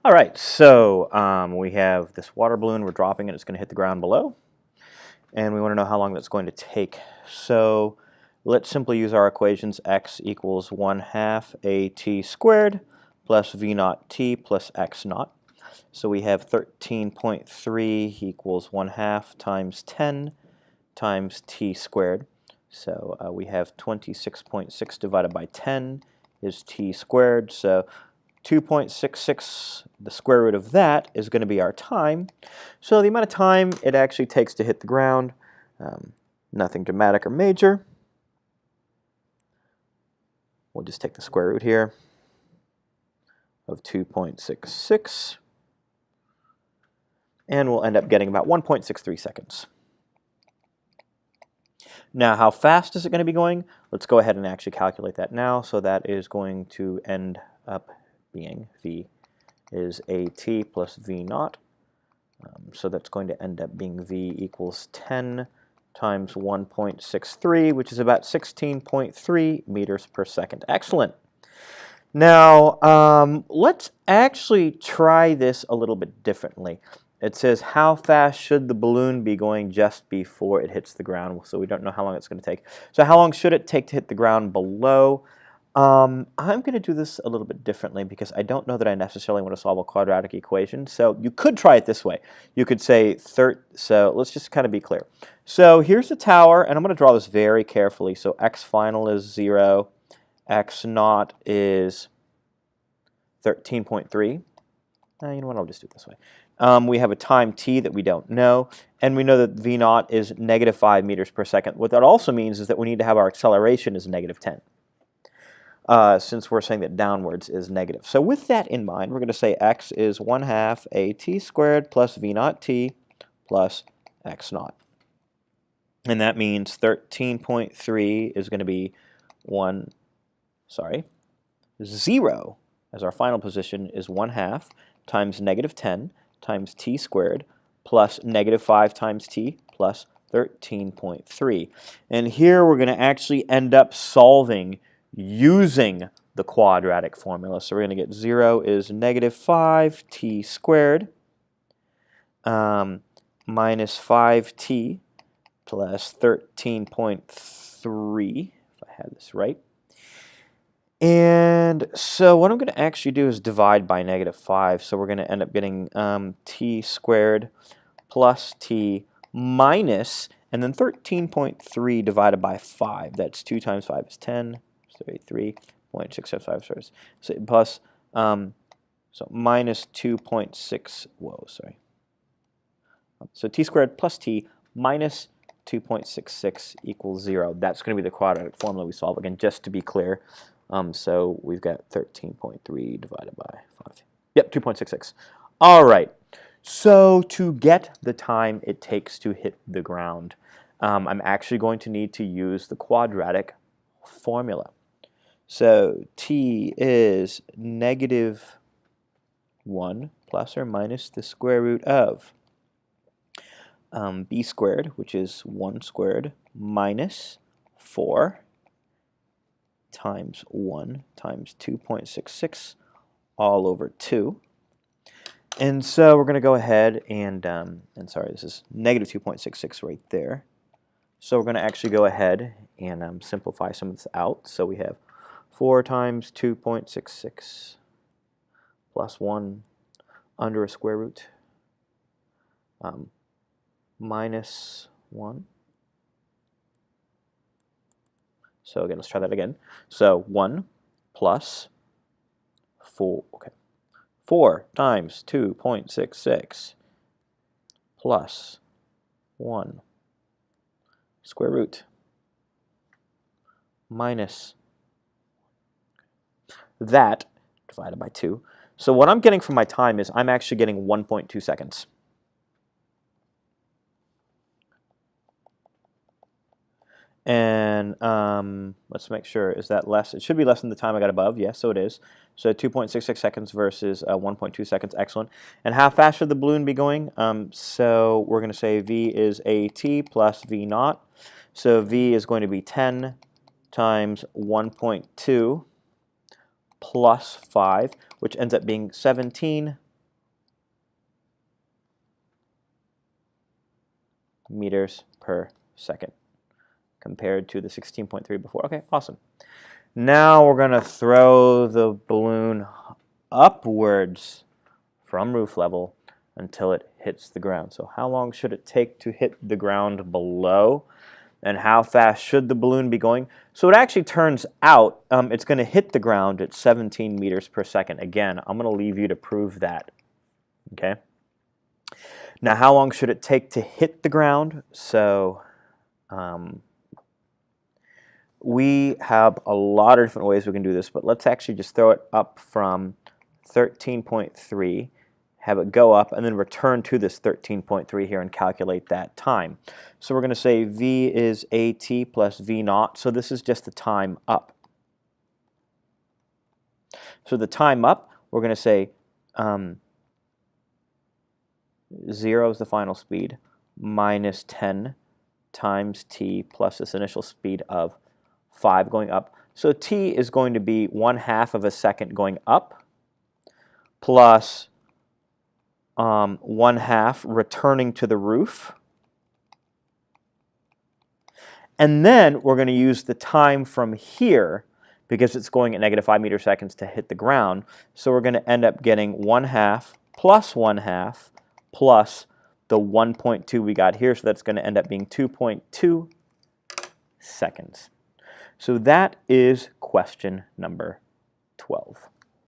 All right, so we have this water balloon. We're dropping it. It's going to hit the ground below. And we want to know how long that's going to take. So let's simply use our equations. X equals 1/2 AT squared plus V naught T plus X naught. So we have 13.3 equals 1/2 times 10 times T squared. So we have 26.6 divided by 10 is T squared. So 2.66, the square root of that is going to be our time. So the amount of time it actually takes to hit the ground, nothing dramatic or major. We'll just take the square root here of 2.66, and we'll end up getting about 1.63 seconds. Now, how fast is it going to be going? Let's go ahead and actually calculate that now. So that is going to end up being V is AT plus V naught. So that's going to end up being V equals 10 times 1.63, which is about 16.3 meters per second. Excellent. Now, let's actually try this a little bit differently. It says, how fast should the balloon be going just before it hits the ground? So we don't know how long it's going to take. So how long should it take to hit the ground below? I'm going to do this a little bit differently because I don't know that I necessarily want to solve a quadratic equation. So you could try it this way. You could say, so let's just kind of be clear. So here's the tower, and I'm going to draw this very carefully. So x final is 0, x naught is 13.3. You know what, I'll just do it this way. We have a time t that we don't know, and we know that v naught is negative 5 meters per second. What that also means is that we need to have our acceleration as negative 10. Since we're saying that downwards is negative. So with that in mind, we're going to say x is 1/2 AT squared plus V naught T plus X naught. And that means 13.3 is going to be 0, as our final position is 1/2 times negative 10 times T squared plus negative 5 times T plus 13.3. And here we're going to actually end up solving using the quadratic formula. So we're going to get 0 is negative 5t squared minus 5t plus 13.3, if I had this right. And so what I'm going to actually do is divide by negative 5. So we're going to end up getting t squared plus t minus, and then 13.3 divided by 5. That's 2 times 5 is 10. 33.675 so plus so minus 2.6 so t squared plus t minus 2.66 equals 0. That's going to be the quadratic formula we solve. Again, just to be clear, so we've got 13.3 divided by 5. Yep, 2.66. All right, so to get the time it takes to hit the ground, I'm actually going to need to use the quadratic formula. So t is negative 1 plus or minus the square root of b squared, which is 1 squared, minus 4 times 1 times 2.66 all over 2. And so we're going to go ahead and sorry, this is negative 2.66 right there. So we're going to actually go ahead and simplify some of this out. So we have 4 times 2.66 plus 1 under a square root minus 1. So again, let's try that again. So 1 plus 4, okay. 4 times 2.66 plus 1 square root minus that divided by 2. So what I'm getting from my time is I'm actually getting 1.2 seconds. And let's make sure, is that less? It should be less than the time I got above. Yes, so it is. So 2.66 seconds versus 1.2 seconds. Excellent. And how fast should the balloon be going? So we're going to say V is AT plus V naught. So V is going to be 10 times 1.2 plus 5, which ends up being 17 meters per second compared to the 16.3 before. Okay, awesome. Now we're going to throw the balloon upwards from roof level until it hits the ground. So how long should it take to hit the ground below? And how fast should the balloon be going? So it actually turns out it's going to hit the ground at 17 meters per second. Again, I'm going to leave you to prove that. Okay. Now, how long should it take to hit the ground? So we have a lot of different ways we can do this, but let's actually just throw it up from 13.3, have it go up, and then return to this 13.3 here and calculate that time. So we're going to say v is at plus v naught, so this is just the time up. So the time up, we're going to say 0 is the final speed, minus 10 times t plus this initial speed of 5 going up. So t is going to be 1/2 of a second going up, plus 1/2 returning to the roof. And then we're going to use the time from here, because it's going at -5 meter seconds to hit the ground. So we're going to end up getting 1/2 plus 1/2 plus the 1.2 we got here. So that's going to end up being 2.2 seconds. So that is question number 12.